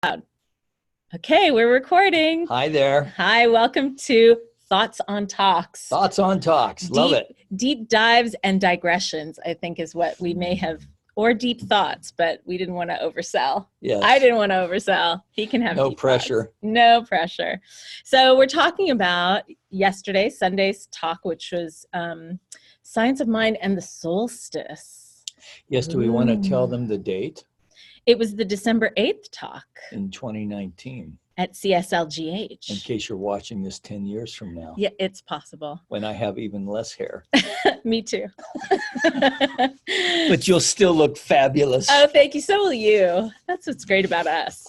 Okay, we're recording. Hi there. Hi, welcome to Thoughts on Talks. Thoughts on Talks. Love it. Deep dives and digressions, I think, is what we may have, or deep thoughts, but we didn't want to oversell. Yes. I didn't want to oversell. He can have no deep pressure. Thoughts. No pressure. So we're talking about Sunday's talk, which was Science of Mind and the Solstice. Yes, do we want to tell them the date? It was the December 8th talk. In 2019. At CSLGH. In case you're watching this 10 years from now. Yeah, it's possible. When I have even less hair. Me too. But you'll still look fabulous. Oh, thank you. So will you. That's what's great about us.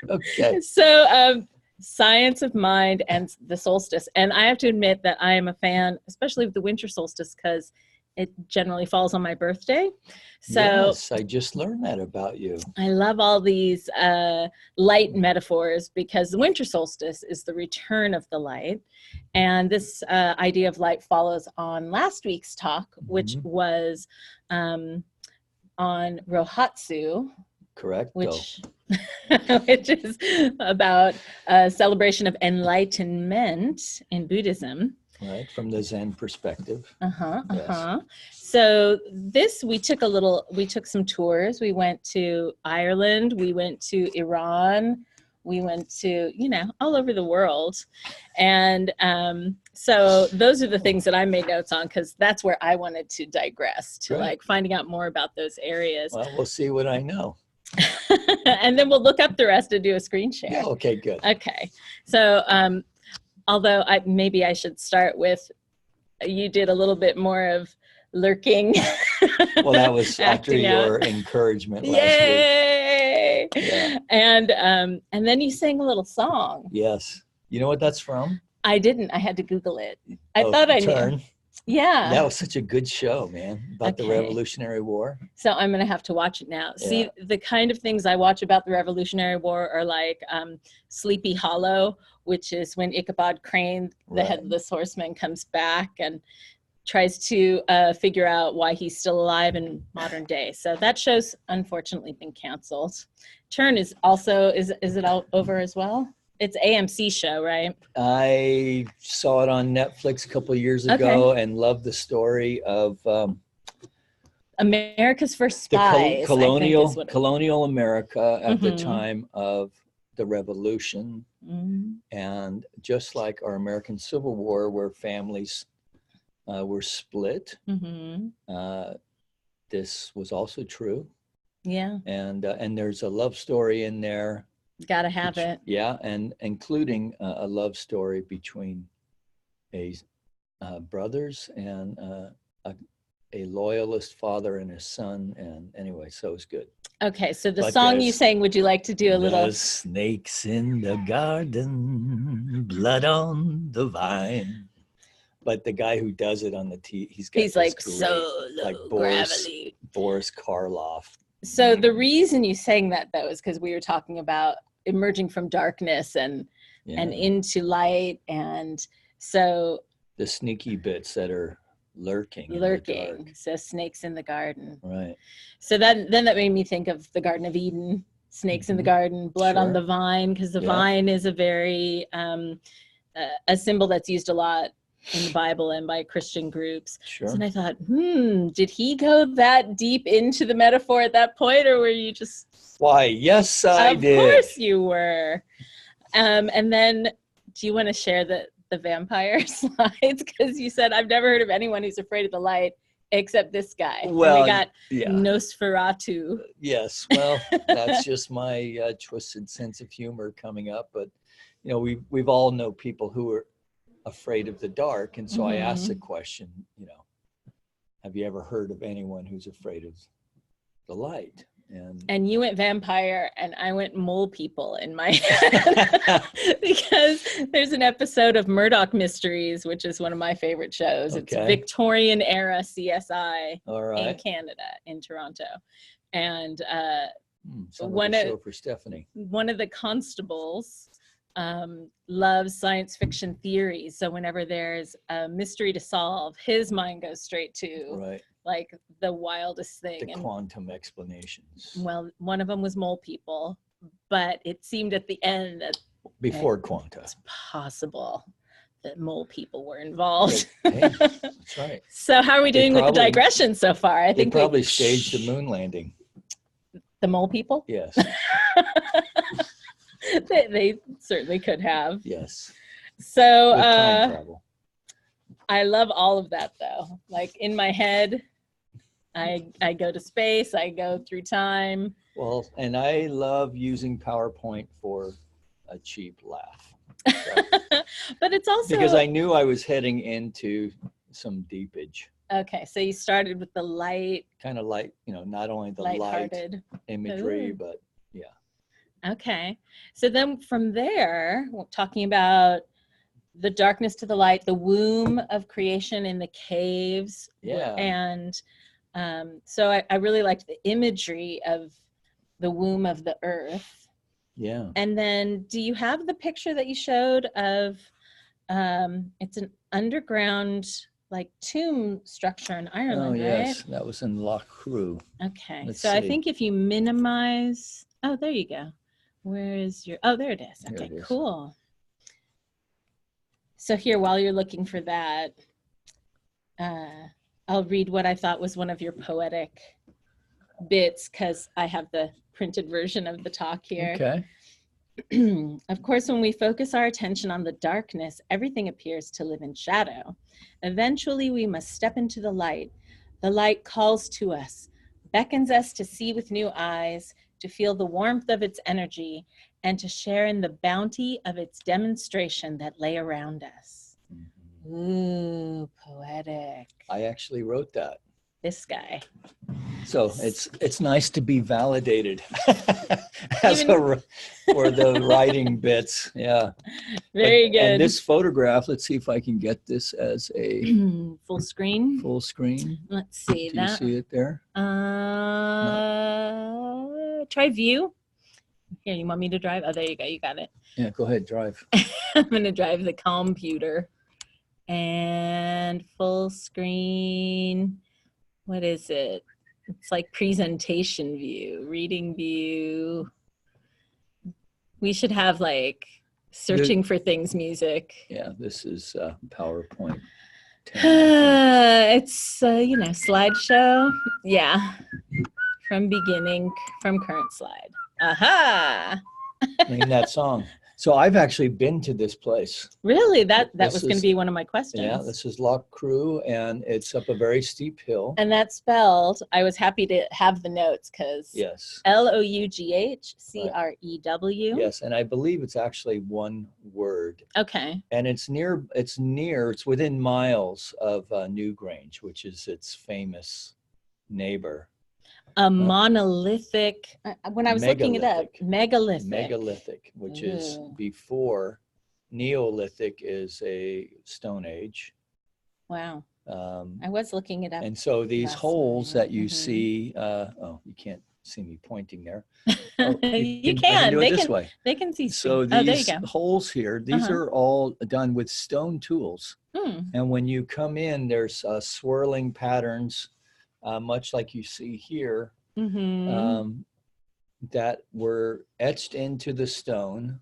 Okay. So, Science of Mind and the Solstice. And I have to admit that I am a fan, especially of the winter solstice, because it generally falls on my birthday. So yes, I just learned that about you. I love all these light metaphors, because the winter solstice is the return of the light. And this idea of light follows on last week's talk, which was on Rohatsu. Correct. Which is about a celebration of enlightenment in Buddhism. Right, from the Zen perspective. Yes. So we took some tours. We went to Ireland, we went to Iran, we went to, all over the world. And so those are the things that I made notes on, because that's where I wanted to digress to, like finding out more about those areas. Well, we'll see what I know. And then we'll look up the rest and do a screen share. Yeah, okay, good. Okay. So, although maybe I should start with, you did a little bit more of lurking. Well, that was after your encouragement last Yay! week. Yeah. And then you sang a little song. Yes. You know what that's from? I didn't. I had to Google it. I thought I knew. Yeah. That was such a good show, man, about the Revolutionary War. So I'm going to have to watch it now. Yeah. See, the kind of things I watch about the Revolutionary War are like Sleepy Hollow, which is when Ichabod Crane, the headless horseman, comes back and tries to figure out why he's still alive in modern day. So that show's unfortunately been canceled. Turn is also, is it all over as well? It's AMC show, right? I saw it on Netflix a couple of years ago and loved the story of America's First Spies. Colonial America at the time of the Revolution. And just like our American Civil War, where families were split, this was also true. Yeah. And there's a love story in there. Gotta have it. Yeah, and including a love story between brothers and a loyalist father and his son. And anyway, so it's good. Okay, so the song you sang, would you like to do a little? The snakes in the garden, blood on the vine. But the guy who does it on he's like so low, like gravity. Boris Karloff. So the reason you sang that, though, is because we were talking about emerging from darkness and into light, and so the sneaky bits that are lurking. So snakes in the garden. Right. So that made me think of the Garden of Eden, snakes in the garden, blood on the vine, because the vine is a very a symbol that's used a lot in the Bible and by Christian groups. Sure. And I thought, did he go that deep into the metaphor at that point, or were you just? Why, yes, I did. Of course you were. And then, do you want to share the vampire slides? Because you said, I've never heard of anyone who's afraid of the light except this guy. Well, and we got Nosferatu. Yes, well, that's just my twisted sense of humor coming up. But, we've all know people who are afraid of the dark. And so I asked the question, have you ever heard of anyone who's afraid of the light? And you went vampire and I went mole people in my head. Because there's an episode of Murdoch Mysteries, which is one of my favorite shows. It's Victorian era CSI in Canada, in Toronto. And one of the constables loves science fiction theories. So whenever there's a mystery to solve, his mind goes straight to like the wildest The thing. And quantum explanations. well, one of them was mole people, but it seemed at the end that Before quanta. it's possible that mole people were involved. Hey, that's right. So how are we doing with the digression so far? I think they probably staged the moon landing. The mole people? Yes. they certainly could have. Yes. So with time travel. I love all of that though. Like in my head, I go to space, I go through time. Well, and I love using PowerPoint for a cheap laugh. So, but it's also because I knew I was heading into some deepage. Okay, so you started with the light, kind of light, not only the light imagery, but yeah. Okay, so then from there, talking about the darkness to the light, the womb of creation in the caves. Yeah. And so I really liked the imagery of the womb of the earth. Yeah. And then do you have the picture that you showed of, it's an underground like tomb structure in Ireland, yes, right? that was in Loch Crew. Okay, Let's so see. I think if you minimize, oh, there you go. Where is your, oh, there it is. Okay, cool. So here, while you're looking for that, I'll read what I thought was one of your poetic bits because I have the printed version of the talk here. Okay. Of course, when we focus our attention on the darkness, everything appears to live in shadow. Eventually, we must step into the light. The light calls to us, beckons us to see with new eyes, to feel the warmth of its energy, and to share in the bounty of its demonstration that lay around us. Mm-hmm. Ooh, poetic. I actually wrote that. This guy. So it's nice to be validated for the writing bits. Yeah. Very good. And this photograph, let's see if I can get this as a full screen. Full screen. Let's see. Do you see it there? No. Try view. Here, you want me to drive? Oh, there you go. You got it. Yeah, go ahead, drive. I'm going to drive the computer. And full screen. What is it? It's like presentation view, reading view. We should have like searching for things music. Yeah, this is PowerPoint. It's, slideshow. Yeah. From beginning, from current slide. Aha! Name that song. So I've actually been to this place. Really? That was going to be one of my questions. Yeah, this is Loch Crew, and it's up a very steep hill. And that's spelled, I was happy to have the notes because yes. Loughcrew. Yes, and I believe it's actually one word. Okay. And it's within miles of Newgrange, which is its famous neighbor. A monolithic, when I was looking it up, megalithic. Megalithic, which is before Neolithic is a Stone Age. Wow. I was looking it up. And so these holes that you see, you can't see me pointing there. Oh, you can. Do it this way. They can see. So these holes here, these are all done with stone tools. And when you come in, there's swirling patterns. Much like you see here, that were etched into the stone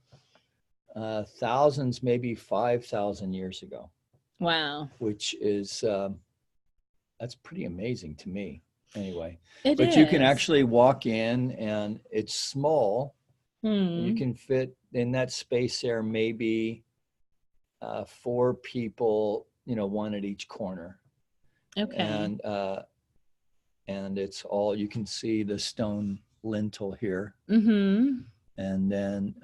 thousands, maybe 5,000 years ago. Wow. Which is, that's pretty amazing to me anyway. But you can actually walk in and it's small. You can fit in that space there, maybe 4 people, one at each corner. Okay. And it's all, you can see the stone lintel here. And then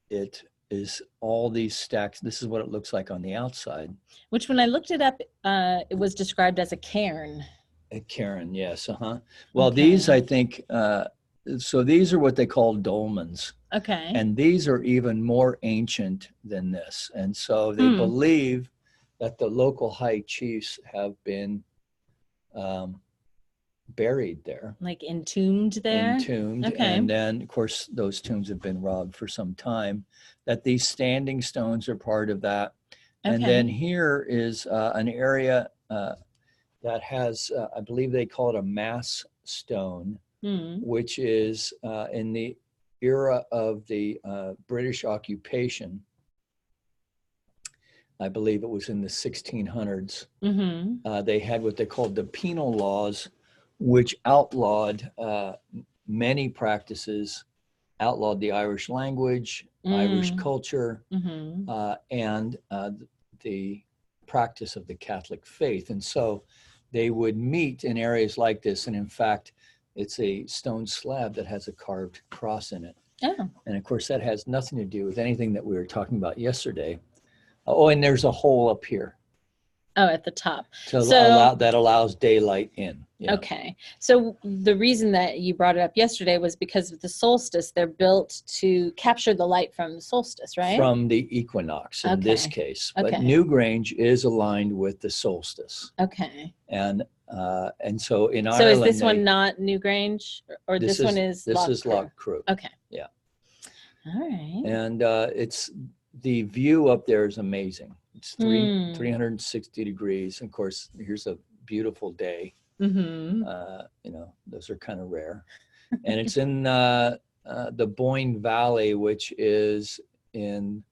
it is all these stacks. This is what it looks like on the outside. Which when I looked it up, it was described as a cairn. A cairn, yes. Well, these, I think, so these are what they call dolmens. Okay. And these are even more ancient than this. And so they believe that the local high chiefs have been buried there, like entombed there. Okay. And then of course those tombs have been robbed for some time. That these standing stones are part of that. And then here is an area that that has, I believe they call it a mass stone, which is in the era of the British occupation. I believe it was in the 1600s. They had what they called the penal laws, which outlawed many practices, outlawed the Irish language, Irish culture, and the practice of the Catholic faith. And so they would meet in areas like this. And in fact, it's a stone slab that has a carved cross in it. Oh. And of course, that has nothing to do with anything that we were talking about yesterday. Oh, and there's a hole up here. Oh, at the top. That allows daylight in. Yeah. Okay. So the reason that you brought it up yesterday was because of the solstice. They're built to capture the light from the solstice, right? From the equinox in this case. But Newgrange is aligned with the solstice. Okay. And so in Ireland. So is this one not Newgrange, or this one is This is Loch Crew. Okay. Yeah. All right. And it's the view up there is amazing. It's 360 degrees. Of course, here's a beautiful day. You know, those are kind of rare. And it's in the Boyne Valley, which is in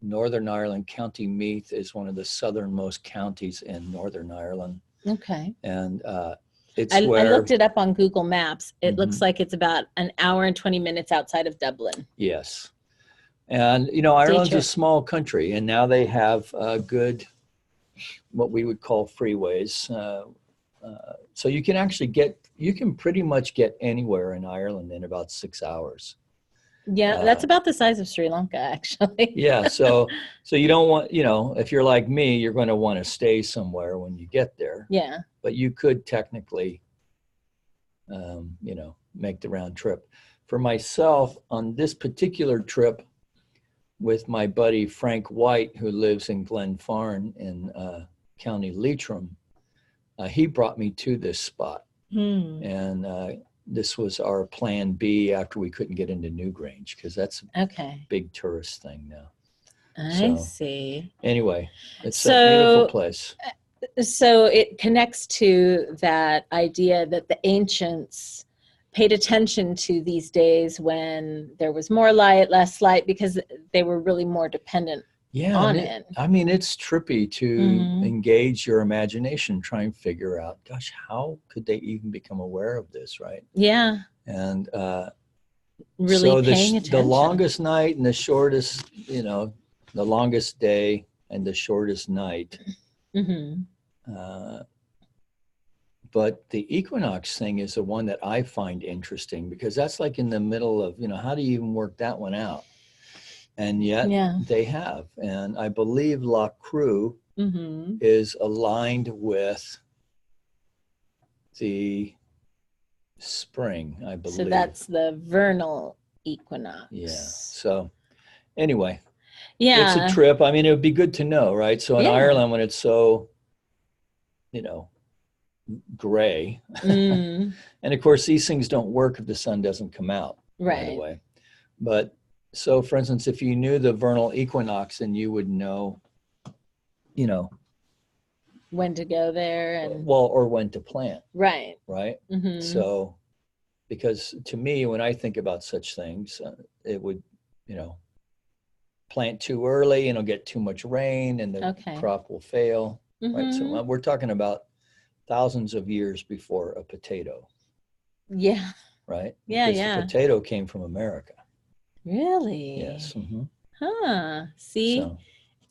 Northern Ireland. County Meath is one of the southernmost counties in Northern Ireland. Okay. And I looked it up on Google Maps. It looks like it's about an hour and 20 minutes outside of Dublin. Yes. And, you know, Ireland's a small country, and now they have good, what we would call freeways. So you can actually you can pretty much get anywhere in Ireland in about 6 hours. Yeah, that's about the size of Sri Lanka, actually. Yeah, so you don't want, you know, if you're like me, you're going to want to stay somewhere when you get there. Yeah. But you could technically, you know, make the round trip. For myself, on this particular trip, with my buddy Frank White, who lives in Glenfarne in County Leitrim, he brought me to this spot. And this was our plan B after we couldn't get into Newgrange, because that's a big tourist thing now. I see. Anyway, it's a beautiful place. So it connects to that idea that the ancients paid attention to these days when there was more light, less light, because they were really more dependent on it. I mean, it's trippy to engage your imagination, try and figure out, gosh, how could they even become aware of this, right? Yeah. And really so paying attention. The longest night and the shortest, you know, the longest day and the shortest night. But the equinox thing is the one that I find interesting, because that's like in the middle of, you know, how do you even work that one out? And yet they have. And I believe Loch Crew is aligned with the spring, I believe. So that's the vernal equinox. Yeah. So anyway, it's a trip. I mean, it would be good to know, right? So in Ireland, when it's so, you know, gray, and of course these things don't work if the sun doesn't come out right away. But so, for instance, if you knew the vernal equinox, then you would know, you know, when to go there, and or when to plant. Right. So, because to me, when I think about such things, it would, you know, plant too early and it'll get too much rain and the crop will fail. Right. So we're talking about thousands of years before a potato. Yeah. Right? Yeah, because the potato came from America. Really? Yes. Huh. See,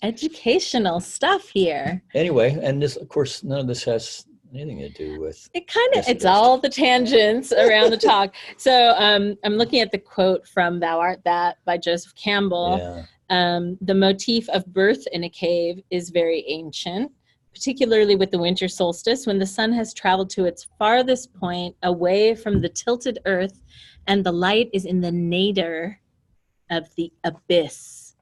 educational stuff here. Anyway, and this, of course, none of this has anything to do with it. It's all the tangents around the talk. So I'm looking at the quote from Thou Art That by Joseph Campbell. The motif of birth in a cave is very ancient, particularly with the winter solstice, when the sun has traveled to its farthest point away from the tilted earth and the light is in the nadir of the abyss.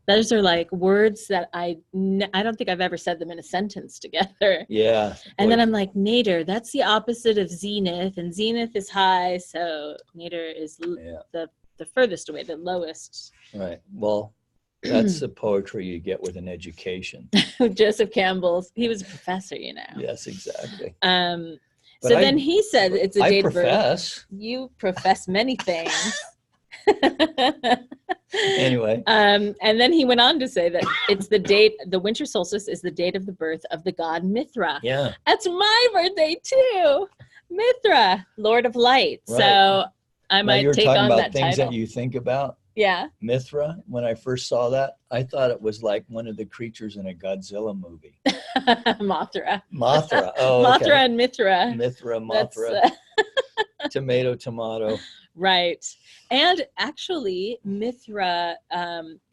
Those are like words that I don't think I've ever said them in a sentence together. Yeah. And then I'm like, nadir, that's the opposite of zenith, and zenith is high, so nadir is the furthest away, the lowest. Right. Well, That's the poetry you get with an education. Joseph Campbell's, he was a professor, you know. Yes, exactly. So then he said it's a date of birth. You profess many things. Anyway. And then he went on to say that it's the winter solstice is the date of the birth of the god Mithra. Yeah. That's my birthday too. Mithra, Lord of Light. Right. So I might take on that title. You're talking about things that you think about. Yeah. Mithra, when I first saw that, I thought it was like one of the creatures in a Godzilla movie. Mothra. Mothra. Oh, Mothra okay. And Mithra. Mithra, Mothra. Tomato. Right. And actually, Mithra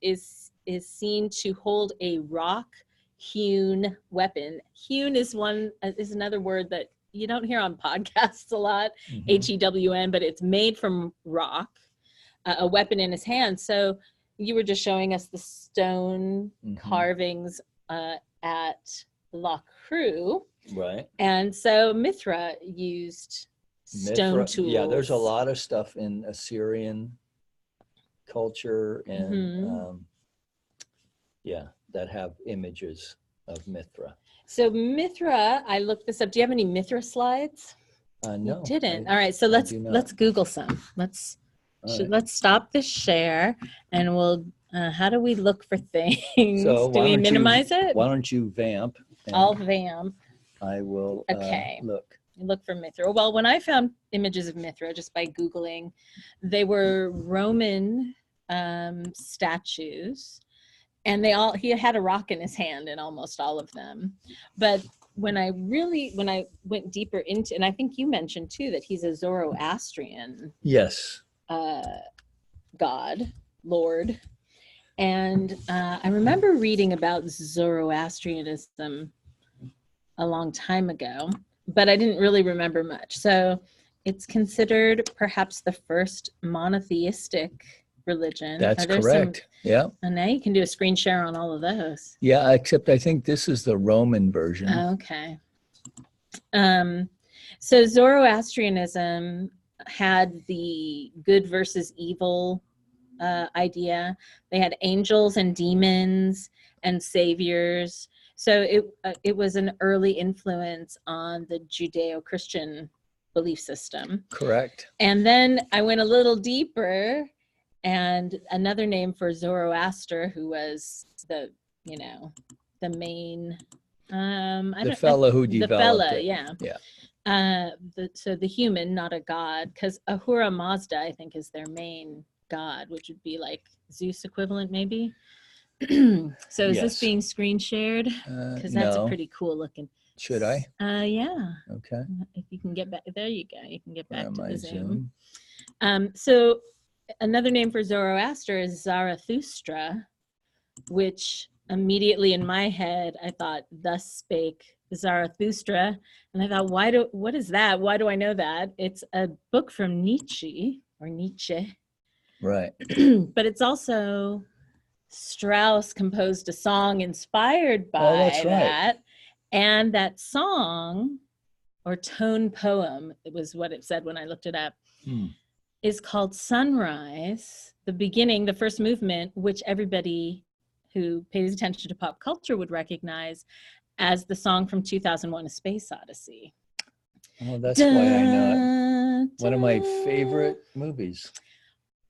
is seen to hold a rock-hewn weapon. Hewn is another word that you don't hear on podcasts a lot, H-E-W-N, but it's made from rock. A weapon in his hand. So you were just showing us the stone carvings at La Cruz. Right. And so Mithra used stone tools. Yeah, there's a lot of stuff in Assyrian culture and that have images of Mithra. So Mithra, I looked this up. Do you have any Mithra slides? No. You didn't. All right, so let's Google some. Let's stop this share and we'll, how do we look for things? So do we minimize it? Why don't you vamp? I'll vamp. I will look for Mithra. Well, when I found images of Mithra just by Googling, they were Roman statues and he had a rock in his hand in almost all of them. But when I went deeper into, and I think you mentioned too, that he's a Zoroastrian. Yes. God, Lord. And I remember reading about Zoroastrianism a long time ago, but I didn't really remember much. So it's considered perhaps the first monotheistic religion. That's correct. Yeah. And now you can do a screen share on all of those. Yeah, except I think this is the Roman version. Okay. So Zoroastrianism had the good versus evil idea. They had angels and demons and saviors. So it was an early influence on the Judeo-Christian belief system. Correct. And then I went a little deeper, and another name for Zoroaster, who was the main the fellow who developed it. Yeah. So the human, not a god, because Ahura Mazda, I think, is their main god, which would be like Zeus equivalent, maybe. So is this being screen shared? Because that's a pretty cool looking. Should I? Yeah. Okay. If you can get back, there you go. You can get back to the Zoom. So another name for Zoroaster is Zarathustra, which immediately in my head, I thought, thus spake Zarathustra. And I thought, what is that? Why do I know that? It's a book from Nietzsche. Right. But it's also Strauss composed a song inspired by that. And that song, or tone poem, it was what it said when I looked it up, is called Sunrise, the first movement, which everybody who pays attention to pop culture would recognize as the song from 2001: A Space Odyssey. Oh, that's why I know it. One of my favorite movies.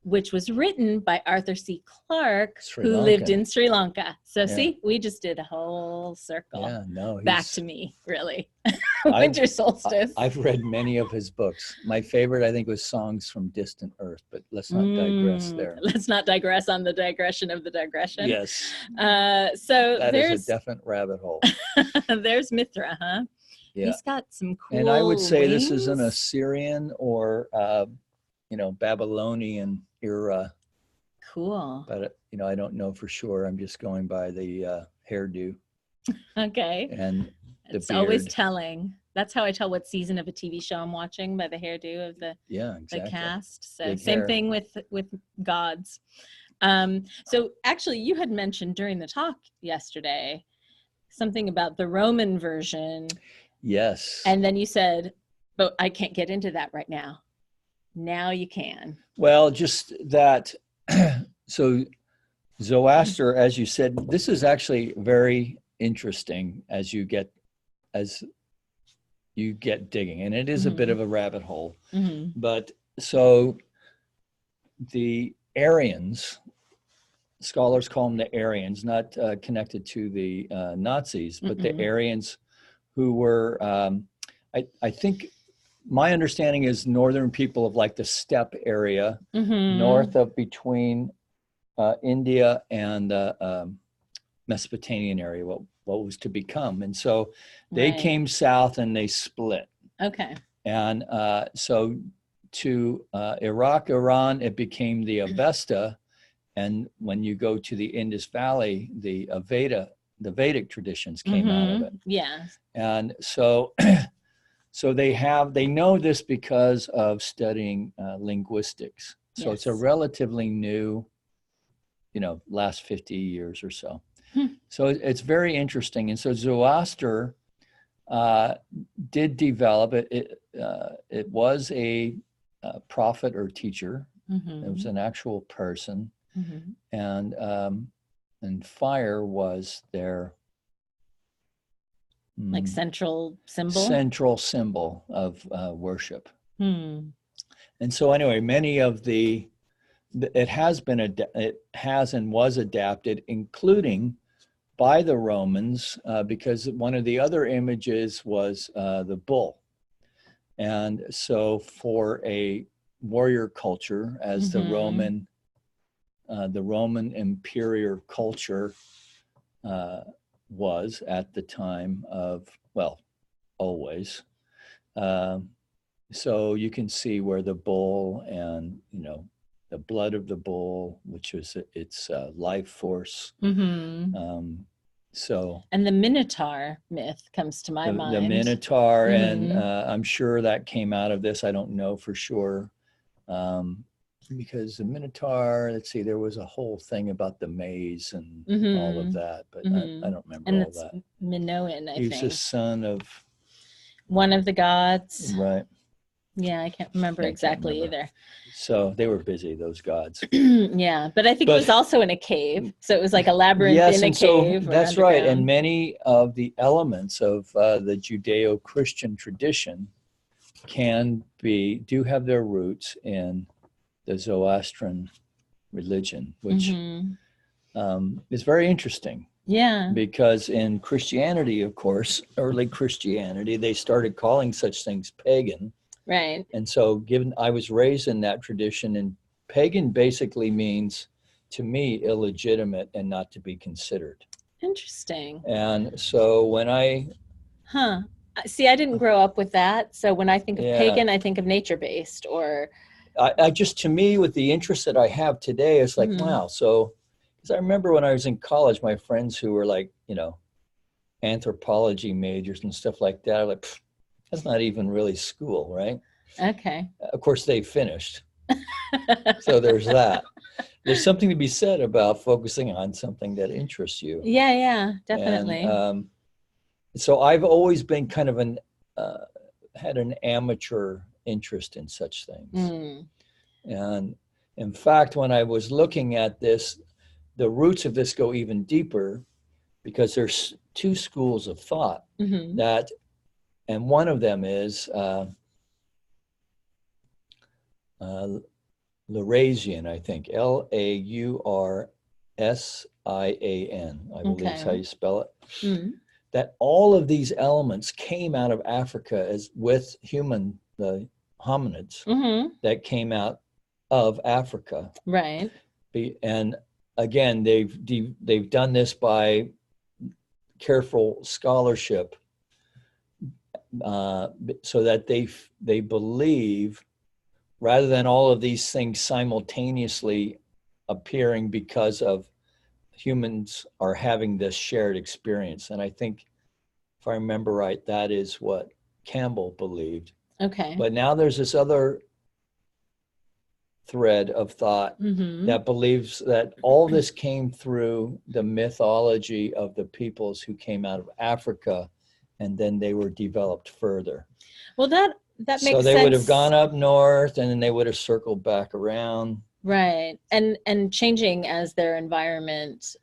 Which was written by Arthur C. Clarke, who lived in Sri Lanka. So see, we just did a whole circle. Yeah, no, back to me, really. Winter Solstice. I've read many of his books. My favorite, I think, was Songs from Distant Earth, but let's not digress there. Let's not digress on the digression of the digression. Yes. So that is a definite rabbit hole. There's Mithra, huh? Yeah. He's got some cool And I would say wings. This is an Assyrian or, Babylonian era. Cool. But, I don't know for sure. I'm just going by the hairdo. Okay. And the it's beard. Always telling. That's how I tell what season of a TV show I'm watching, by the hairdo of the cast. So Big same hair. thing with gods. So actually you had mentioned during the talk yesterday something about the Roman version. Yes. And then you said, but I can't get into that right now. Now you can. Well, just that. So Zoroaster, as you said, this is actually very interesting as you get digging, and it is a bit of a rabbit hole. But so the Aryans, scholars call them the Aryans, not connected to the Nazis, but the Aryans who were, I think my understanding is northern people of like the steppe area, north of between India and Mesopotamian area, what was to become. And so they came south and they split. Okay. And so to Iraq, Iran, it became the Avesta. And when you go to the Indus Valley, the Vedic traditions came out of it. Yeah. And so so they know this because of studying linguistics. So it's a relatively new, last 50 years or so. So it's very interesting. And so Zoroaster did develop it. It was a prophet or teacher. It was an actual person. And fire was their like central symbol of worship. And so anyway, many of it has and was adapted, including by the Romans, because one of the other images was the bull. And so for a warrior culture, as the Roman imperial culture was at the time of, well, always. So you can see where the bull and, the blood of the bull, which was its life force. So, and the Minotaur myth comes to my mind. The Minotaur, and I'm sure that came out of this. I don't know for sure. Because the Minotaur, let's see, there was a whole thing about the maze and all of that, but I don't remember all that. Minoan, I think. He's the son of one of the gods. Right. Yeah, I can't remember exactly either. So they were busy, those gods. Yeah, but I think it was also in a cave. So it was like a labyrinth in a cave. So that's right. And many of the elements of the Judeo-Christian tradition do have their roots in the Zoroastrian religion, which is very interesting. Yeah. Because in Christianity, of course, early Christianity, they started calling such things pagan. Right. And so I was raised in that tradition, and pagan basically means, to me, illegitimate and not to be considered. Interesting. And so when see, I didn't grow up with that. So when I think of pagan, I think of nature-based or... I just, to me, with the interest that I have today, it's like, wow. So, because I remember when I was in college, my friends who were like, anthropology majors and stuff like that, are like, that's not even really school, right? Okay. Of course, they finished. So there's that. There's something to be said about focusing on something that interests you. Yeah, definitely. And, so I've always been kind of had an amateur interest in such things. And in fact, when I was looking at this, the roots of this go even deeper, because there's two schools of thought that, and one of them is Laurasian, I think, Laursian, I believe is how you spell it. That all of these elements came out of Africa with the hominids that came out of Africa. Right. And again, they've done this by careful scholarship, so that they believe, rather than all of these things simultaneously appearing because of humans are having this shared experience. And I think, if I remember right, that is what Campbell believed. Okay. But now there's this other thread of thought that believes that all this came through the mythology of the peoples who came out of Africa, and then they were developed further. Well, that makes sense. So they would have gone up north, and then they would have circled back around. Right. And changing as their environment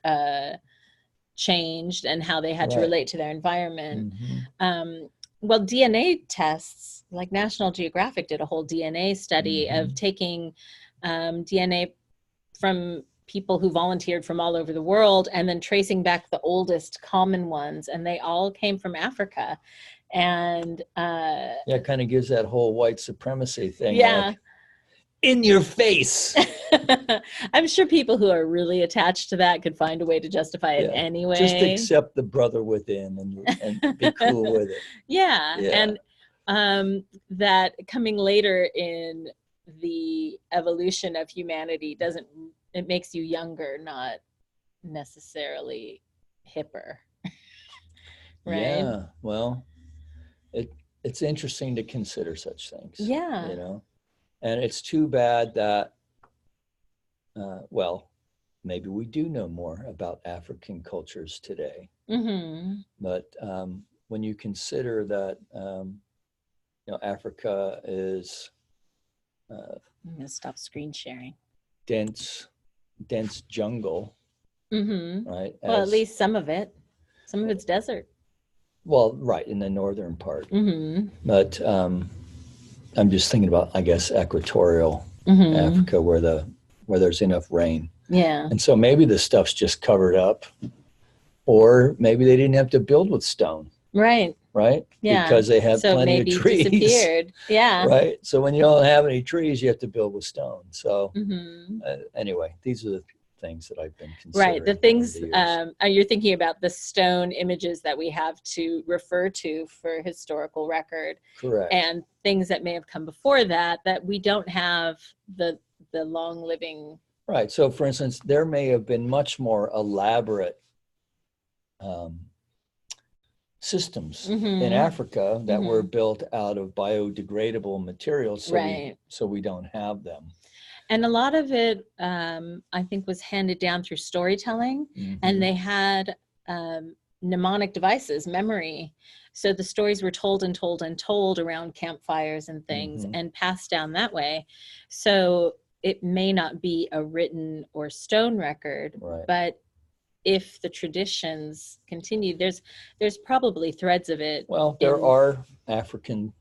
changed and how they had to Right. relate to their environment. Mm-hmm. Well, DNA tests, like National Geographic did a whole DNA study Mm-hmm. of taking DNA from people who volunteered from all over the world and then tracing back the oldest common ones, and they all came from Africa. And Yeah, it kind of gives that whole white supremacy thing. yeah. Like, in your face. I'm sure people who are really attached to that could find a way to justify it anyway. Just accept the brother within and be cool with it. Yeah. And that coming later in the evolution of humanity it makes you younger, not necessarily hipper. Right? Yeah. Well, it's interesting to consider such things. Yeah. You know, and it's too bad that, well, maybe we do know more about African cultures today. Mm-hmm. But when you consider that, Africa is I'm gonna stop screen sharing. dense jungle, Mm-hmm. right? Well, at least some of it's desert. Well, right, in the northern part. Mm-hmm. But I'm just thinking about, I guess, equatorial Africa, where there's enough rain. Yeah. And so maybe the stuff's just covered up, or maybe they didn't have to build with stone. Right. Right? Yeah. Because they have plenty of trees. Disappeared. Yeah. Right? So when you don't have any trees, you have to build with stone. So anyway, these are the things that I've been considering. Right. The things you're thinking about, the stone images that we have to refer to for historical record. Correct. And things that may have come before that we don't have the long living. Right. So for instance, there may have been much more elaborate systems in Africa that were built out of biodegradable materials. So we don't have them. And a lot of it, I think, was handed down through storytelling, and they had mnemonic devices, memory. So the stories were told and told and told around campfires and things and passed down that way. So it may not be a written or stone record, but if the traditions continue, there's probably threads of it. Well, there are African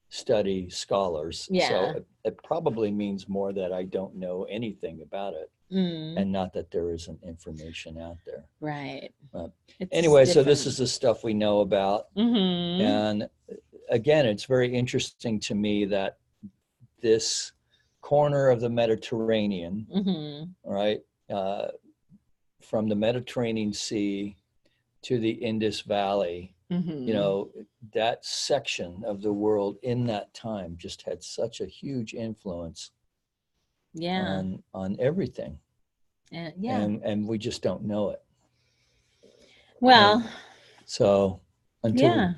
study scholars. Yeah. So it probably means more that I don't know anything about it, and not that there isn't information out there. Right. Anyway, so this is the stuff we know about. And again, it's very interesting to me that this corner of the Mediterranean, right, from the Mediterranean Sea to the Indus Valley, that section of the world in that time just had such a huge influence on everything. And we just don't know it. Well, so until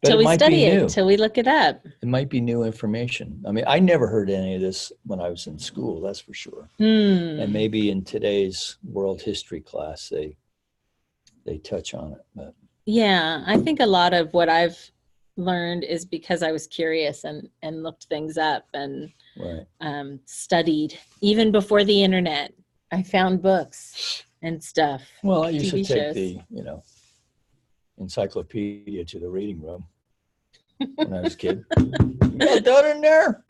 but till we study it, till we look it up, it might be new information. I mean, I never heard any of this when I was in school, that's for sure. And maybe in today's world history class they touch on it. But yeah, I think a lot of what I've learned is because I was curious and looked things up and studied. Even before the internet, I found books and stuff. Well, I used to take the encyclopedia to the reading room when I was a kid. You got that in there?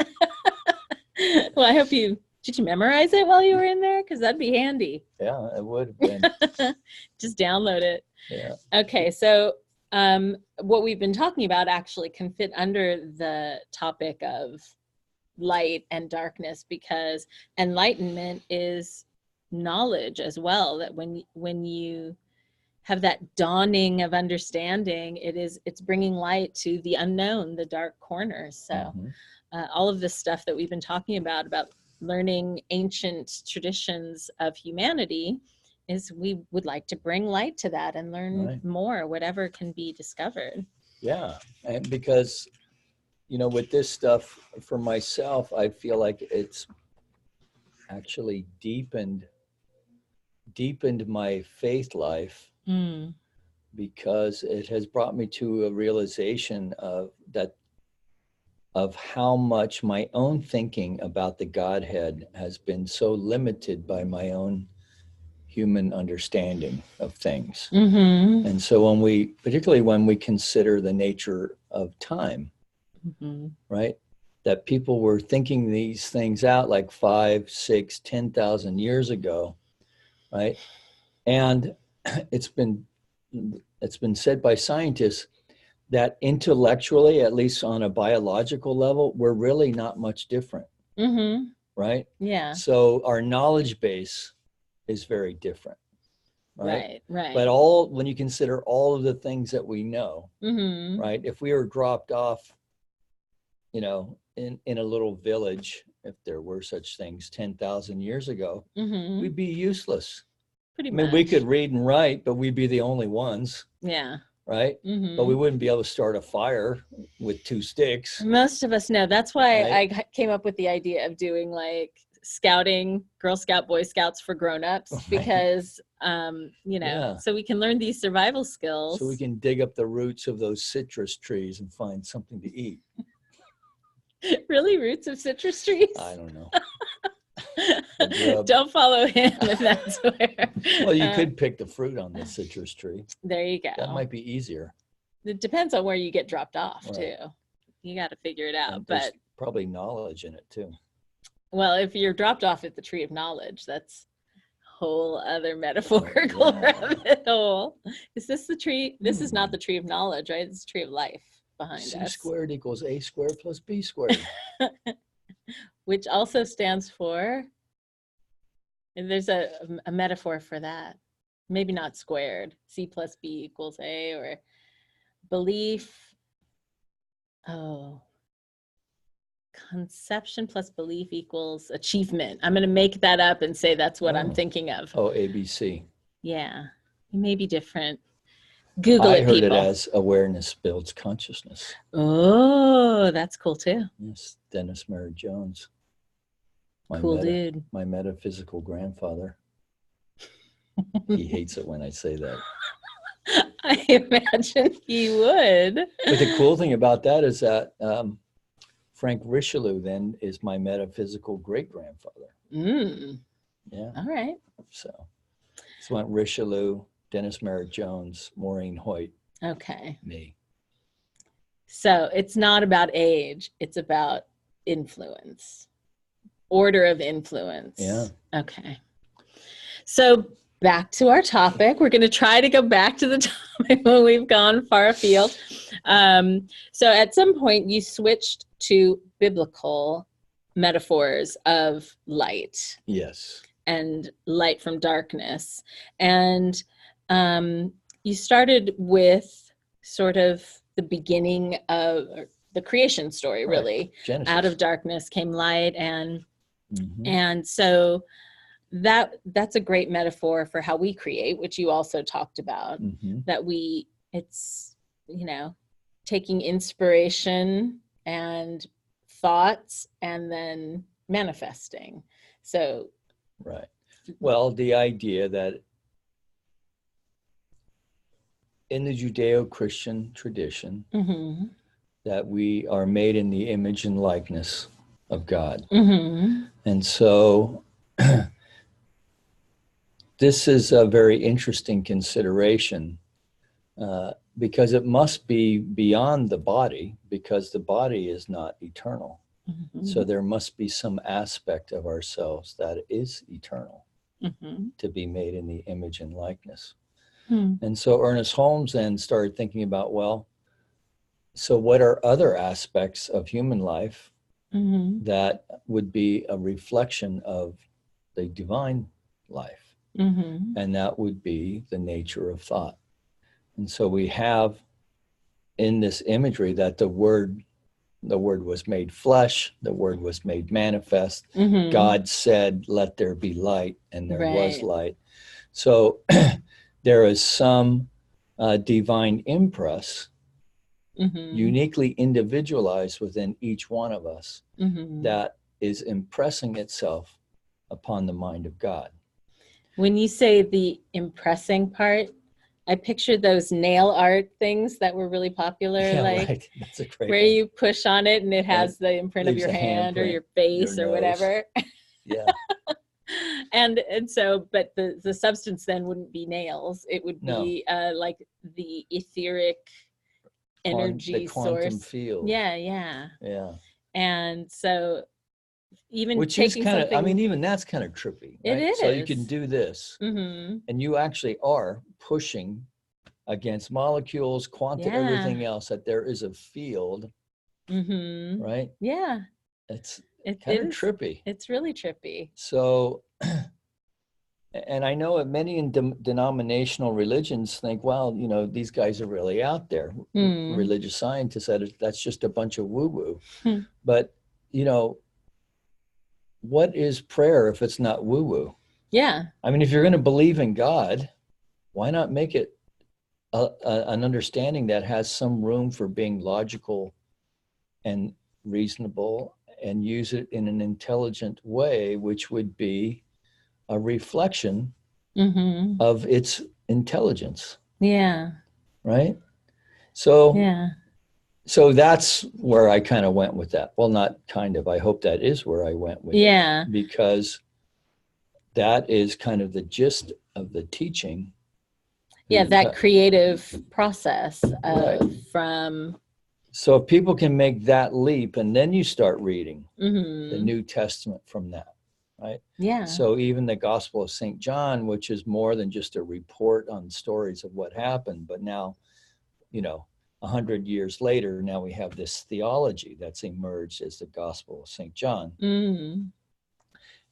Well, I hope did you memorize it while you were in there? Because that'd be handy. Yeah, it would have been. Just download it. Yeah. Okay, so what we've been talking about actually can fit under the topic of light and darkness, because enlightenment is knowledge as well. That when you have that dawning of understanding, it's bringing light to the unknown, the dark corners. So all of this stuff that we've been talking about learning ancient traditions of humanity, is we would like to bring light to that and learn more, whatever can be discovered. Yeah, and because, with this stuff for myself, I feel like it's actually deepened my faith life, because it has brought me to a realization of that of how much my own thinking about the Godhead has been so limited by my own human understanding of things. Mm-hmm. And so particularly when we consider the nature of time, right? That people were thinking these things out like 5, 6, 10,000 years ago, right? And it's been said by scientists that intellectually, at least on a biological level, we're really not much different, right? Yeah. So our knowledge base is very different, right? Right. But when you consider all of the things that we know, right? If we were dropped off, in a little village, if there were such things 10,000 years ago, we'd be useless. Pretty I mean, much. we could read and write, but we'd be the only ones. Yeah. Right? But we wouldn't be able to start a fire with 2 sticks. Most of us know. That's why I came up with the idea of doing like scouting, Girl Scout, Boy Scouts for grown-ups, because, so we can learn these survival skills. So we can dig up the roots of those citrus trees and find something to eat. Really? Roots of citrus trees? I don't know. Don't follow him if that's where. Well, you could pick the fruit on the citrus tree. There you go. That might be easier. It depends on where you get dropped off, too. You got to figure it out. But probably knowledge in it, too. Well, if you're dropped off at the tree of knowledge, that's a whole other metaphorical rabbit hole. Is this the tree? This is not the tree of knowledge, right? It's the tree of life behind us. C squared equals A squared plus B squared. Which also stands for, and there's a metaphor for that. Maybe not squared. C plus B equals A, or belief. Conception plus belief equals achievement. I'm going to make that up and say that's what I'm thinking of. ABC. Yeah. It may be different. Google it, people. I heard it as awareness builds consciousness. Oh, that's cool too. Yes, Dennis Merritt Jones. Cool dude. My metaphysical grandfather. He hates it when I say that. I imagine he would. But the cool thing about that is that Frank Richelieu then is my metaphysical great-grandfather. Yeah. All right. So went Richelieu, Dennis Merritt Jones, Maureen Hoyt. Okay. Me. So it's not about age. It's about influence. Order of influence. Yeah. Okay. So back to our topic. We're going to try to go back to the topic when we've gone far afield. So at some point you switched to biblical metaphors of light. Yes. And light from darkness. And you started with sort of the beginning of the creation story, really. Genesis. Out of darkness came light, and so that's a great metaphor for how we create, which you also talked about. That it's taking inspiration and thoughts and then manifesting. So right. Well, the idea that in the Judeo-Christian tradition, that we are made in the image and likeness of God. And so this is a very interesting consideration because it must be beyond the body, because the body is not eternal. So there must be some aspect of ourselves that is eternal to be made in the image and likeness. And so Ernest Holmes then started thinking about, well, so what are other aspects of human life that would be a reflection of the divine life? And that would be the nature of thought. And so we have in this imagery that the word was made flesh, the word was made manifest. God said, let there be light, and there was light. So there is some divine impress, uniquely individualized within each one of us, that is impressing itself upon the mind of God. When you say the impressing part, I pictured those nail art things that were really popular, Yeah, like right. That's a great where one. you push on it and it has the imprint of Leaves your a hand or handprint, your face your or nose. whatever. Yeah. And so, but the substance then wouldn't be nails. It would No. be like the etheric energy the quantum source. field. Yeah, yeah. Yeah. And so even Which is taking kind of, something, I mean, even that's kind of trippy, it right? So you can is. do this, Mm-hmm. and you actually are pushing against molecules, quantum, Yeah. everything else, that there is a field, Mm-hmm. right? Yeah. It's It kind of is. trippy. It's really trippy. So, and I know that many in denominational religions think, well, you know, these guys are really out there. Religious scientists, that's just a bunch of woo-woo. But, you know, what is prayer if it's not woo-woo? Yeah. I mean, if you're going to believe in God, why not make it an understanding that has some room for being logical and reasonable, and use it in an intelligent way, which would be a reflection of its intelligence. Yeah. Right? So, yeah. So that's where I kind of went with that. Well, not kind of, I hope that is where I went with it. Because that is kind of the gist of the teaching. Yeah, that creative process right. From. So if people can make that leap, and then you start reading the New Testament from that, right? Yeah. So even the Gospel of St. John, which is more than just a report on stories of what happened, but now, you know, 100 years later, now we have this theology that's emerged as the Gospel of St. John.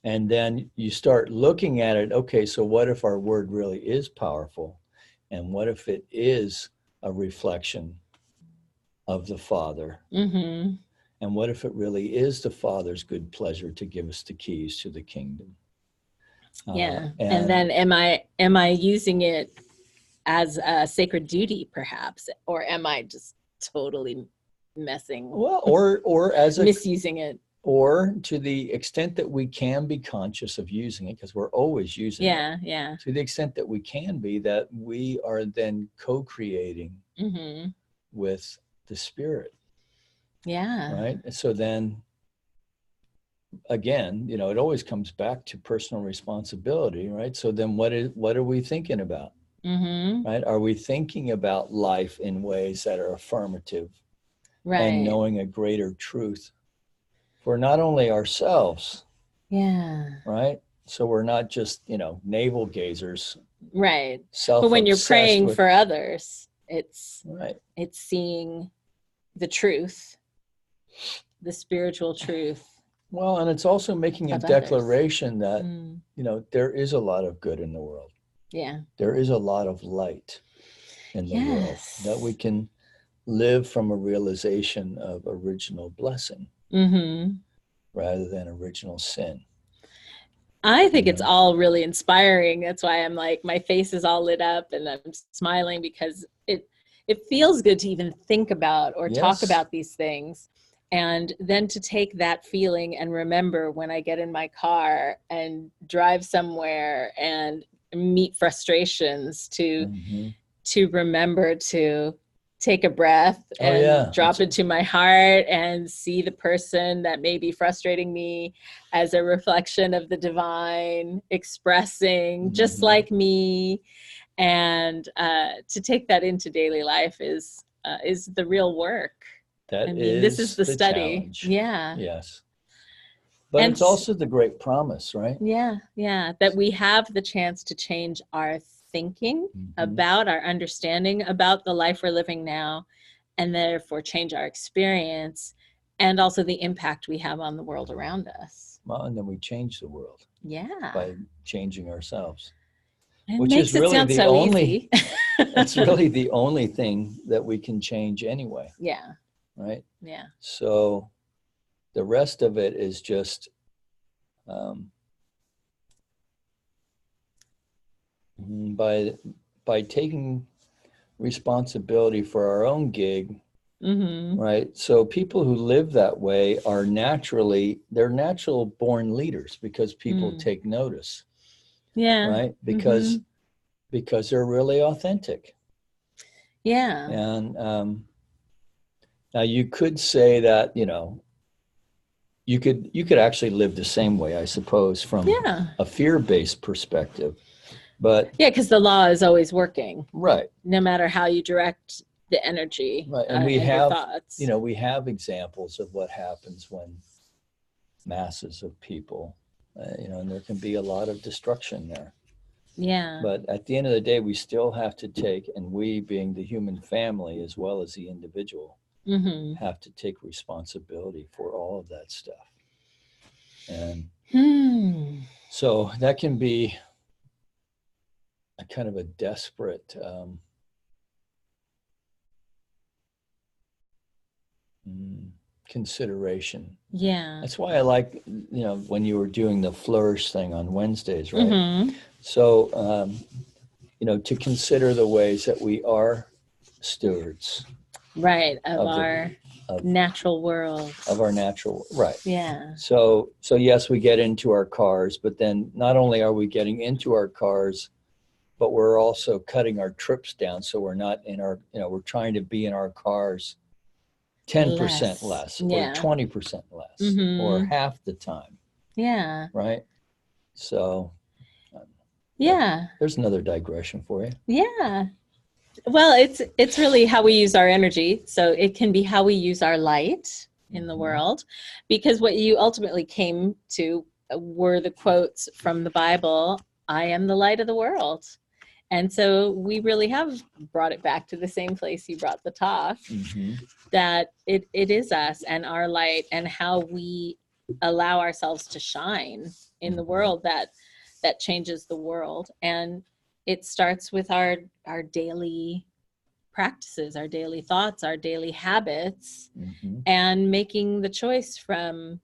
And then you start looking at it, okay, so what if our word really is powerful? And what if it is a reflection of the Father? And what if it really is the Father's good pleasure to give us the keys to the kingdom? Yeah. And then am I using it as a sacred duty, perhaps, or am I just totally messing? Well, or as misusing it, or to the extent that we can be conscious of using it, because we're always using it. Yeah. To the extent that we can be, that we are then co-creating with the Spirit. Yeah. Right. So then, again, you know, it always comes back to personal responsibility, right? So then, what are we thinking about? Right? Are we thinking about life in ways that are affirmative, and knowing a greater truth for not only ourselves, right? So we're not just, you know, navel gazers, right? But when you're praying for others, it's it's seeing the truth, the spiritual truth. Well, and it's also making a declaration that, you know, there is a lot of good in the world. Yeah. There is a lot of light in the world, that we can live from a realization of original blessing rather than original sin. I think it's all really inspiring. That's why I'm like, my face is all lit up and I'm smiling, because it feels good to even think about or talk about these things. And then to take that feeling and remember when I get in my car and drive somewhere and meet frustrations, to remember to take a breath and drop into my heart and see the person that may be frustrating me as a reflection of the divine expressing just like me. And to take that into daily life is the real work. This is the study. Challenge. Yeah. Yes. But it's also the great promise, right? Yeah. That we have the chance to change our thinking about our understanding about the life we're living now, and therefore change our experience and also the impact we have on the world around us. Well, and then we change the world. Yeah. By changing ourselves. It which is really the only it's really the only thing that we can change anyway. Yeah. Right? Yeah. So the rest of it is just by taking responsibility for our own gig, right? So people who live that way are they're natural born leaders, because people take notice. Yeah. Right? Because because they're really authentic. Yeah. And now you could say that, you could actually live the same way, I suppose, from a fear-based perspective. But yeah, because the law is always working, right, no matter how you direct the energy, right. And we your have, thoughts. we have examples of what happens when masses of people, and there can be a lot of destruction there. Yeah. But at the end of the day, we still have to take, and we being the human family as well as the individual, have to take responsibility for all of that stuff. And so that can be a kind of a desperate consideration. Yeah. That's why I like, when you were doing the flourish thing on Wednesdays, right? So, to consider the ways that we are stewards. Right. Of our natural world. Of our natural, right. Yeah. So yes, we get into our cars, but then not only are we getting into our cars, but we're also cutting our trips down. So we're not in our, we're trying to be in our cars 10% less or 20% less or half the time. Yeah. Right. So there's another digression for you. Yeah. Well, it's really how we use our energy. So it can be how we use our light in the world, because what you ultimately came to were the quotes from the Bible, I am the light of the world. And so we really have brought it back to the same place you brought the talk, that it is us and our light and how we allow ourselves to shine in the world that changes the world. And it starts with our daily practices, our daily thoughts, our daily habits, and making the choice from,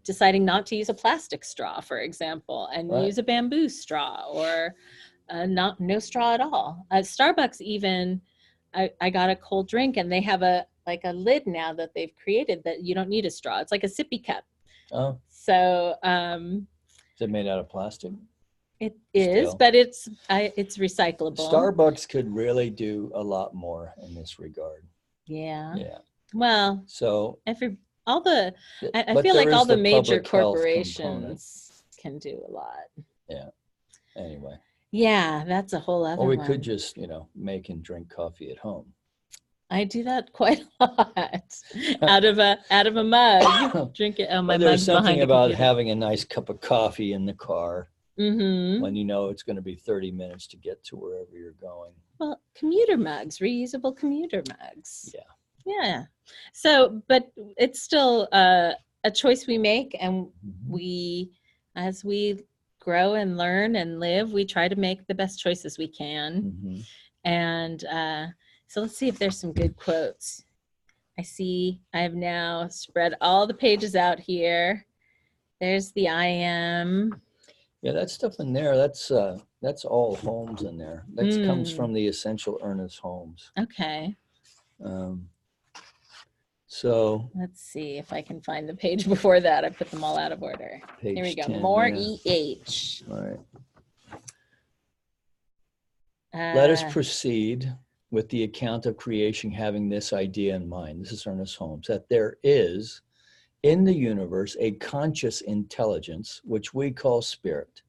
deciding not to use a plastic straw, for example, and use a bamboo straw, or no straw at all. Starbucks even, I got a cold drink and they have a lid now that they've created that you don't need a straw. It's like a sippy cup. Oh. So, is it made out of plastic? It is, but it's recyclable. Starbucks could really do a lot more in this regard. Yeah. Yeah. Well, so I feel like all the major corporations can do a lot. Yeah. Anyway. Yeah, that's a whole other one. Or we one. could just, make and drink coffee at home. I do that quite a lot. out of a mug. Drink it. Oh, my mug's behind the computer. There's something about having a nice cup of coffee in the car when it's going to be 30 minutes to get to wherever you're going. Well, commuter mugs, reusable commuter mugs. Yeah. Yeah. So, but it's still a choice we make, and as we grow and learn and live, we try to make the best choices we can. And so let's see if there's some good quotes. I have now spread all the pages out here. There's the I am. Yeah, that stuff in there, that's all Holmes in there. That comes from the Essential Ernest Holmes. Okay. So let's see if I can find the page before that. I put them all out of order. Here we go. 10, More EH. All right. Let us proceed with the account of creation having this idea in mind. This is Ernest Holmes, that there is in the universe a conscious intelligence, which we call spirit,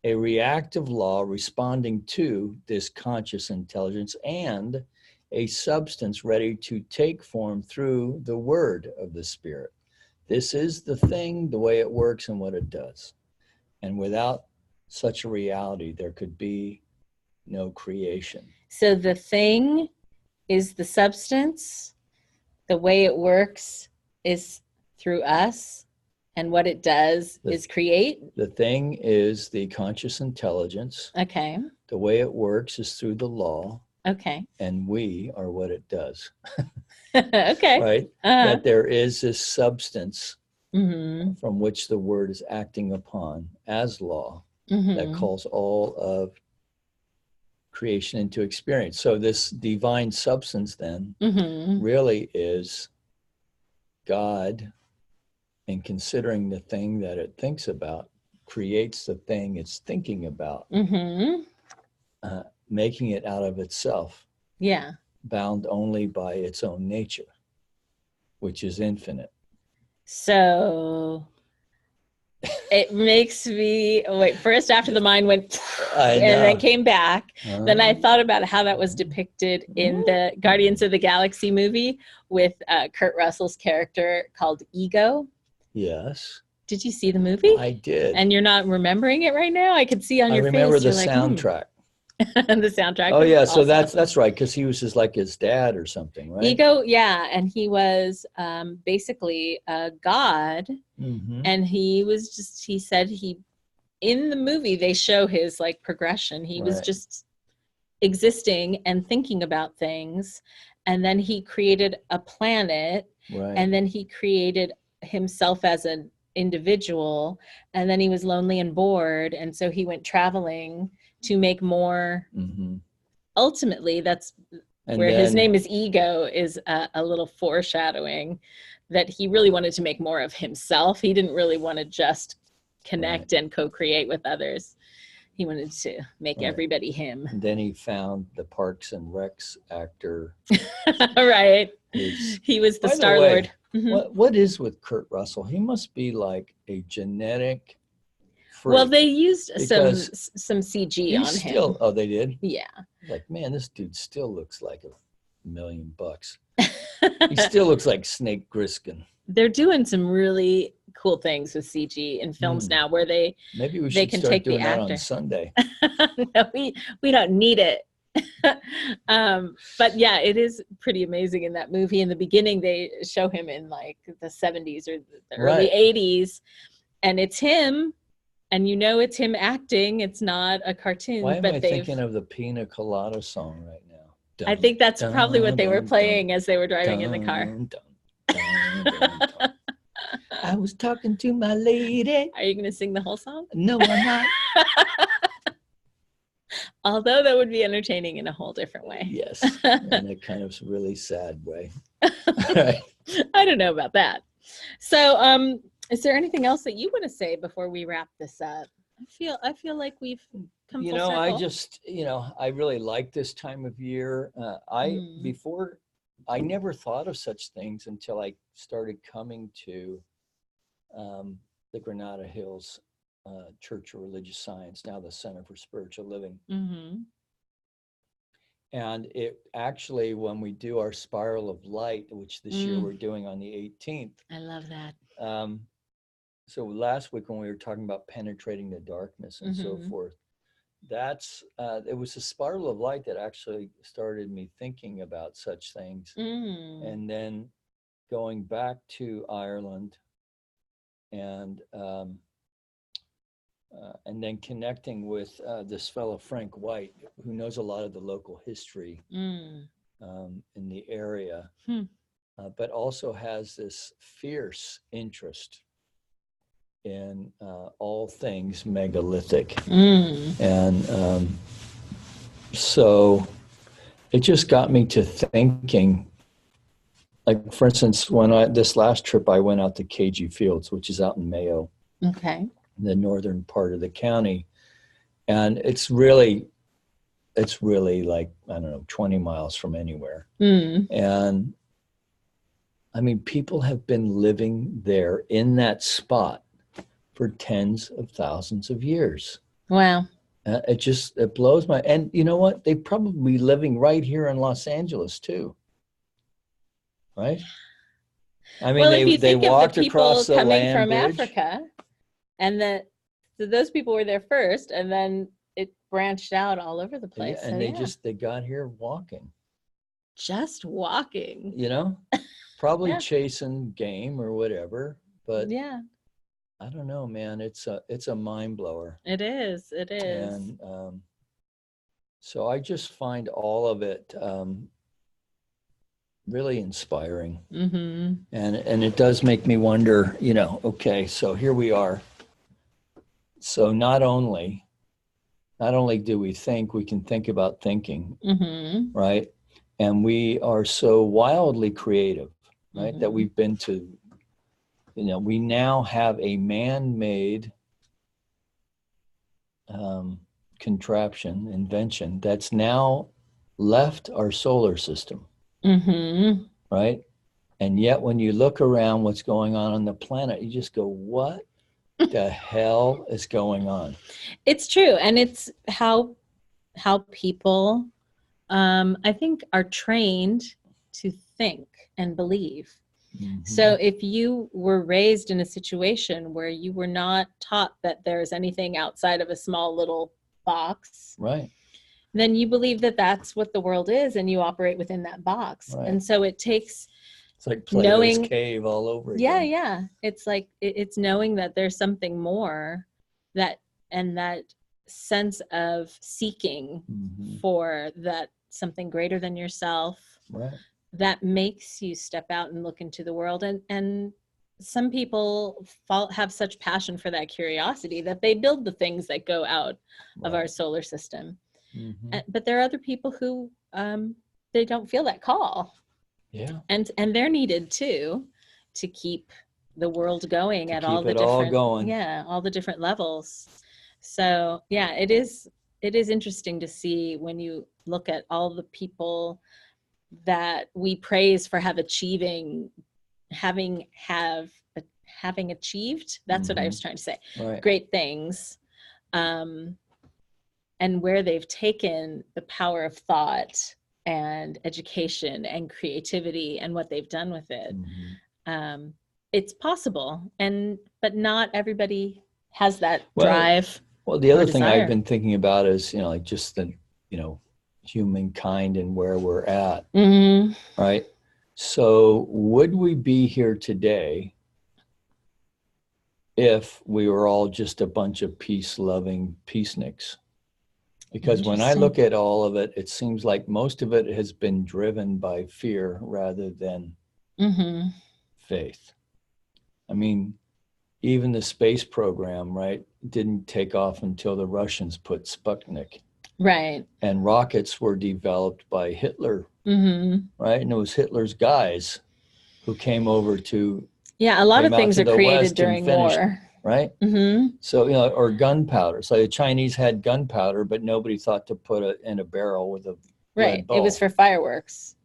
a reactive law responding to this conscious intelligence, and a substance ready to take form through the word of the spirit. This is the thing, the way it works and what it does. And without such a reality, there could be no creation. So the thing is the substance, the way it works is through us, and what it does is create. The thing is the conscious intelligence. Okay. The way it works is through the law. Okay. And we are what it does. Okay. Right? That there is this substance from which the word is acting upon as law that calls all of creation into experience. So this divine substance then really is God, in considering the thing that it thinks about creates the thing it's thinking about, making it out of itself, bound only by its own nature, which is infinite. So it makes me first, after the mind went and then came back, then I thought about how that was depicted in the Guardians of the Galaxy movie with Kurt Russell's character called Ego. Yes. Did you see the movie? I did. And you're not remembering it right now? I could see on your face. I remember the soundtrack. The soundtrack. Oh yeah, so that's right, because he was just like his dad or something, right? Ego, yeah, and he was basically a god, and he said in the movie they show his like progression. He was just existing and thinking about things, and then he created a planet, and then he created himself as an individual, and then he was lonely and bored, and so he went traveling to make more. Ultimately, that's where his name is Ego, is a little foreshadowing that he really wanted to make more of himself. He didn't really want to just connect and co-create with others. He wanted to make everybody him. And then he found the Parks and Recs actor. Right. He was the Star-Lord. What is with Kurt Russell? He must be like a genetic freak. Well, they used some CG on him. Oh, they did? Yeah. Like, man, this dude still looks like $1 million. He still looks like Snake Griskin. They're doing some really cool things with CG in films now, where they can start take doing the actor that on Sunday. No, we don't need it. But yeah, it is pretty amazing in that movie. In the beginning, they show him in like the 70s or the early 80s, and it's him, and it's him acting. It's not a cartoon. Why am I thinking of the Pina Colada song right now? I think that's probably what they were playing as they were driving in the car. I was talking to my lady. Are you going to sing the whole song? No, I'm not. Although that would be entertaining in a whole different way. Yes, in a kind of really sad way. Right. I don't know about that. So, is there anything else that you want to say before we wrap this up? I feel like we've come full circle. I just, I really like this time of year. Before, I never thought of such things until I started coming to the Granada Hills Church of Religious Science, now the Center for Spiritual Living. And it actually, when we do our Spiral of Light, which this year we're doing on the 18th. I love that. So last week when we were talking about penetrating the darkness and so forth, it was a Spiral of Light that actually started me thinking about such things. And then going back to Ireland and then connecting with this fellow Frank White, who knows a lot of the local history in the area, but also has this fierce interest in all things megalithic. And so it just got me to thinking, like, for instance, when this last trip, I went out to KG Fields, which is out in Mayo. Okay. The northern part of the county, and it's really like, I don't know, 20 miles from anywhere. And I mean, people have been living there in that spot for tens of thousands of years. Wow. It blows my, and you know what, they probably be living right here in Los Angeles too, right? I mean, well, they walked across the land from bridge. Africa. And so those people were there first, and then it branched out all over the place. And they got here walking. Just walking. Probably chasing game or whatever. But yeah, I don't know, man. It's a mind blower. It is. It is. And so I just find all of it really inspiring. And it does make me wonder, okay, so here we are. So not only do we think, we can think about thinking, right? And we are so wildly creative, right? That we've been to, we now have a man-made contraption, invention that's now left our solar system, right? And yet when you look around what's going on the planet, you just go, what the hell is going on? It's true. And it's how people, I think, are trained to think and believe. So if you were raised in a situation where you were not taught that there's anything outside of a small little box, right, then you believe that that's what the world is and you operate within that box. Right. And so it takes, it's like Plato's cave all over again. Yeah. It's like, it's knowing that there's something more, that sense of seeking for that something greater than yourself. Right. That makes you step out and look into the world. And some people have such passion for that curiosity that they build the things that go out of our solar system. But there are other people who they don't feel that call. Yeah. And they're needed too, to keep the world going at all the different, all the different levels. So yeah, it is interesting to see when you look at all the people that we praise for having achieved, that's what I was trying to say, great things, and where they've taken the power of thought and education and creativity and what they've done with it. It's possible, but not everybody has that drive. Well, the other thing I've been thinking about is, like just the, humankind and where we're at, right? So would we be here today if we were all just a bunch of peace-loving peaceniks? Because when I look at all of it, it seems like most of it has been driven by fear rather than faith. I mean, even the space program, right, didn't take off until the Russians put Sputnik. Right. And rockets were developed by Hitler, right? And it was Hitler's guys who came over to... Yeah, a lot of things are created during war. Right? So, or gunpowder. So the Chinese had gunpowder, but nobody thought to put it in a barrel with a lead bulb. It was for fireworks.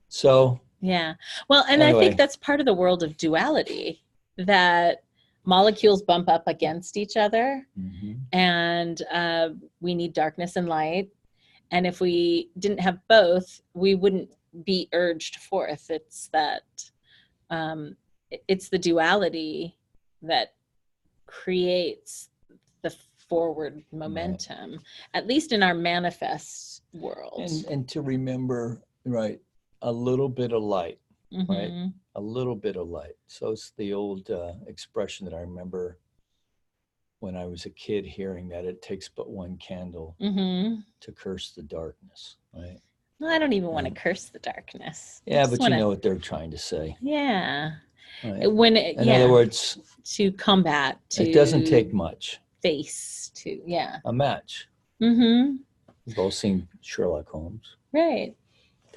So... Yeah. Well, and anyway. I think that's part of the world of duality, that molecules bump up against each other, and we need darkness and light. And if we didn't have both, we wouldn't be urged forth. It's that, it's the duality that creates the forward momentum, at least in our manifest world. And to remember, right, a little bit of light, right? A little bit of light. So it's the old expression that I remember when I was a kid hearing, that it takes but one candle to curse the darkness, right? Well, I don't even want to curse the darkness. Yeah, but you know what they're trying to say. Yeah. Right. In other words, to combat, it doesn't take much. Face to, a match. We've all seen Sherlock Holmes. Right.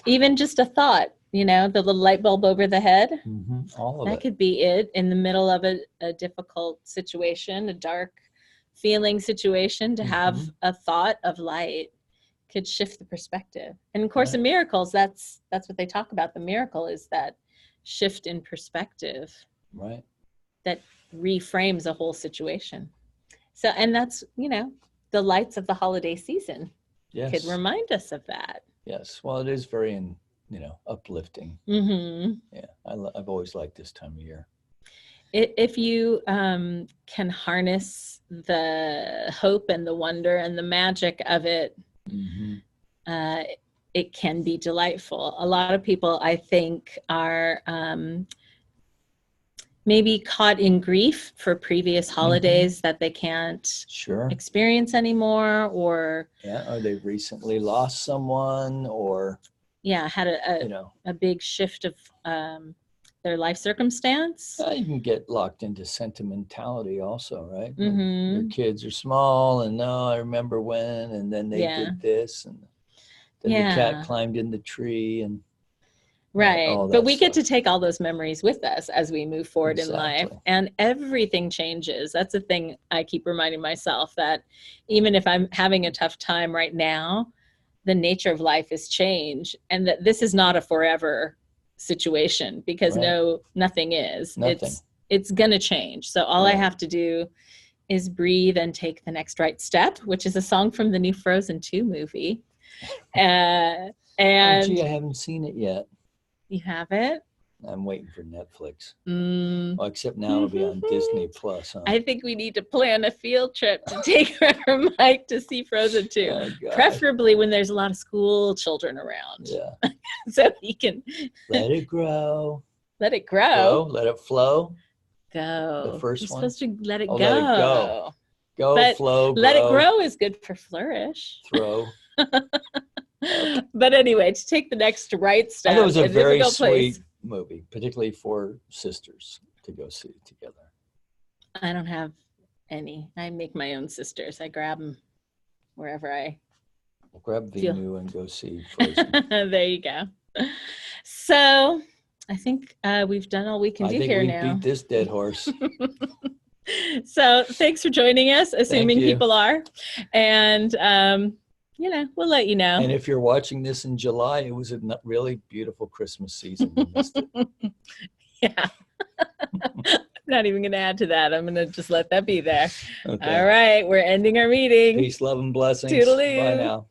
Even just a thought, the little light bulb over the head. All of that could be it in the middle of a difficult situation, a dark feeling situation, to have a thought of light could shift the perspective. And of course, in miracles, that's what they talk about. The miracle is that shift in perspective, right, that reframes a whole situation. So, and that's, the lights of the holiday season could remind us of that. Yes. Well, it is very, uplifting. Yeah. I've always liked this time of year. If you can harness the hope and the wonder and the magic of it, it can be delightful. A lot of people, I think, are maybe caught in grief for previous holidays that they can't experience anymore, or they've recently lost someone, or had a big shift of their life circumstance. You can get locked into sentimentality also, right? Your kids are small, and I remember when, and then they did this, and then the cat climbed in the tree, and Right. all But that we get to stuff. take all those memories with us as we move forward in life, Exactly. and everything changes. That's the thing I keep reminding myself, that even if I'm having a tough time right now, the nature of life is change, and that this is not a forever situation, because Right. nothing is. Nothing. It's going to change. So all I Right. have to do is breathe and take the next right step, which is a song from the new Frozen 2 movie. Oh, And gee, I haven't seen it yet. you have it? I'm waiting for Netflix. Mm. Well, except now it'll be on Disney Plus, huh? I think we need to plan a field trip to take our Mike to see Frozen 2, Oh, God. preferably when there's a lot of school children around. Yeah. So he can Let it grow. let it grow. Let it flow. Go. The first You're one? supposed to let it Oh, go. let it go. Go, But flow, let it grow, grow is good for flourish. throw. But anyway, to take the next right step. I thought it was a in very difficult place. sweet movie, particularly for sisters to go see together. I don't have any. I make my own sisters. I grab them wherever I We'll grab feel. Venu and go see Frozen. There you go. So I think we've done all we can do here now. I think we beat this dead horse. So thanks for joining us, assuming you. people are. And, we'll let you know. And if you're watching this in July, it was a really beautiful Christmas season. You missed it. Yeah. I'm not even going to add to that. I'm going to just let that be there. Okay. All right. We're ending our meeting. Peace, love, and blessings. Toodaloo. Bye now.